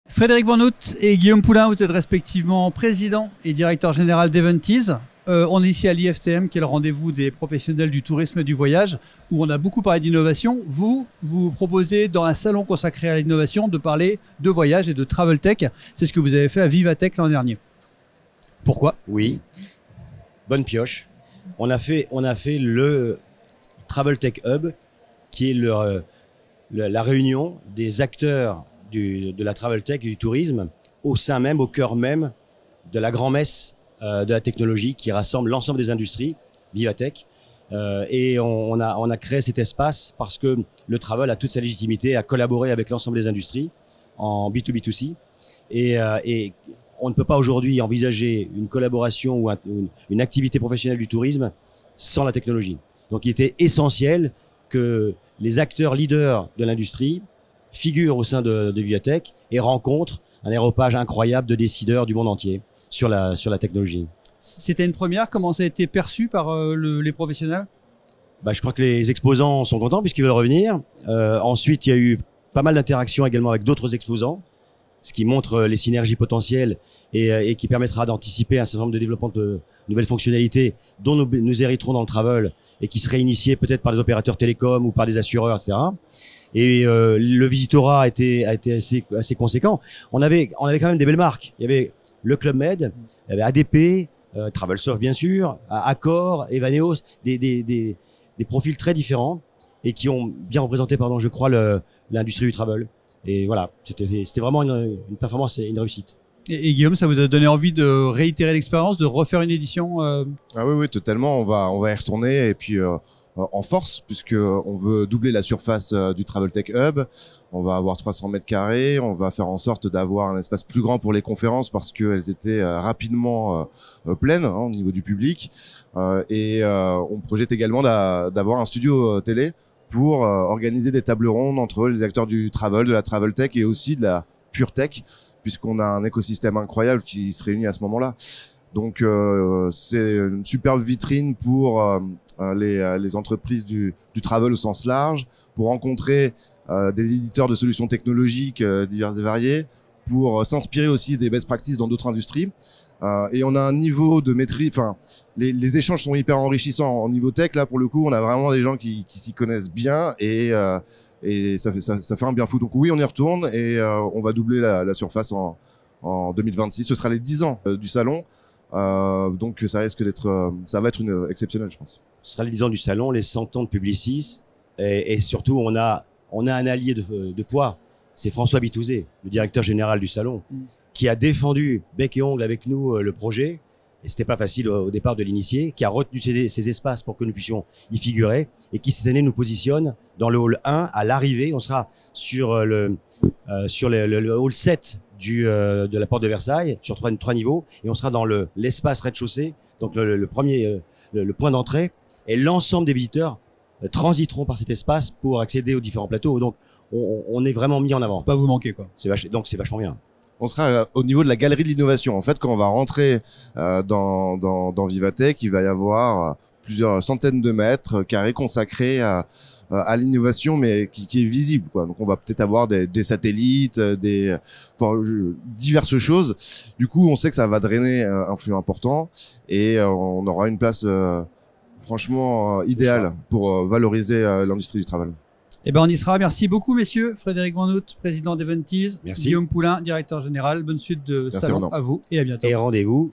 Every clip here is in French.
Frédéric Van Hout et Guillaume Poulain, vous êtes respectivement président et directeur général d'Eventease. On est ici à l'IFTM, qui est le rendez-vous des professionnels du tourisme et du voyage, où on a beaucoup parlé d'innovation. Vous proposez dans un salon consacré à l'innovation de parler de voyage et de travel tech. C'est ce que vous avez fait à Vivatech l'an dernier. Pourquoi? Oui, bonne pioche. On a fait le Travel Tech Hub, qui est la réunion des acteurs de la travel tech et du tourisme au cœur même de la grand-messe de la technologie qui rassemble l'ensemble des industries, Vivatech. Et on a créé cet espace parce que le travel a toute sa légitimité à collaborer avec l'ensemble des industries en B2B2C. Et on ne peut pas aujourd'hui envisager une collaboration ou une activité professionnelle du tourisme sans la technologie. Donc il était essentiel que les acteurs leaders de l'industrie figurent au sein de Vivatech et rencontrent un aéropage incroyable de décideurs du monde entier sur la technologie. C'était une première. Comment ça a été perçu par les professionnels? Je crois que les exposants sont contents puisqu'ils veulent revenir. Ensuite, il y a eu pas mal d'interactions également avec d'autres exposants, ce qui montre les synergies potentielles et qui permettra d'anticiper un certain nombre de développements de nouvelles fonctionnalités dont nous hériterons dans le travel et qui seraient initiées peut-être par des opérateurs télécoms ou par des assureurs, etc. Et le visitorat a été assez conséquent. On avait quand même des belles marques. Il y avait le Club Med, il y avait ADP, Travelsoft bien sûr, Accor, Evaneos, des profils très différents et qui ont bien représenté, je crois, l'industrie du travel. Et voilà, c'était vraiment une performance et une réussite. Et Guillaume, ça vous a donné envie de réitérer l'expérience, de refaire une édition Ah oui, totalement. On va y retourner et puis en force, puisque on veut doubler la surface du Travel Tech Hub. On va avoir 300 mètres carrés. On va faire en sorte d'avoir un espace plus grand pour les conférences parce qu'elles étaient rapidement pleines au niveau du public. Et on projette également d'avoir un studio télé pour organiser des tables rondes entre les acteurs du travel, de la travel tech et aussi de la pure tech, puisqu'on a un écosystème incroyable qui se réunit à ce moment-là. Donc c'est une superbe vitrine pour les entreprises du travel au sens large, pour rencontrer des éditeurs de solutions technologiques diverses et variées, pour s'inspirer aussi des best practices dans d'autres industries. Et on a un niveau de maîtrise, les échanges sont hyper enrichissants en niveau tech. Là, pour le coup, on a vraiment des gens qui s'y connaissent bien et ça fait un bien fou. Donc oui, on y retourne et on va doubler la surface en 2026. Ce sera les 10 ans du salon. Donc ça risque ça va être exceptionnel, je pense. Ce sera les 10 ans du salon, les 100 ans de Publicis et surtout on a un allié de poids, c'est François Bitouzé, le directeur général du salon, qui a défendu bec et ongle avec nous le projet. Et c'était pas facile au départ de l'initier, qui a retenu ces espaces pour que nous puissions y figurer et qui cette année nous positionne dans le hall 1 à l'arrivée. On sera sur le hall 7 de la porte de Versailles sur trois niveaux et on sera dans l'espace rez-de-chaussée, donc le premier le point d'entrée, et l'ensemble des visiteurs transiteront par cet espace pour accéder aux différents plateaux. Donc on est vraiment mis en avant. Pas vous manquer quoi. Donc c'est vachement bien. On sera au niveau de la galerie de l'innovation. En fait, quand on va rentrer dans Vivatech, il va y avoir plusieurs centaines de mètres carrés consacrés à l'innovation, mais qui est visible, quoi. Donc, on va peut-être avoir des satellites, diverses choses. Du coup, on sait que ça va drainer un flux important et on aura une place franchement idéale pour valoriser l'industrie du travel. Eh ben on y sera. Merci beaucoup, messieurs. Frédéric Van Hout, président d'Eventease. Merci. Guillaume Poulain, directeur général. Bonne suite de salon à vous et à bientôt. Et rendez-vous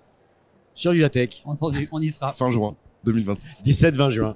sur Vivatech. Entendu, on y sera. Fin juin 2026. 17-20 juin.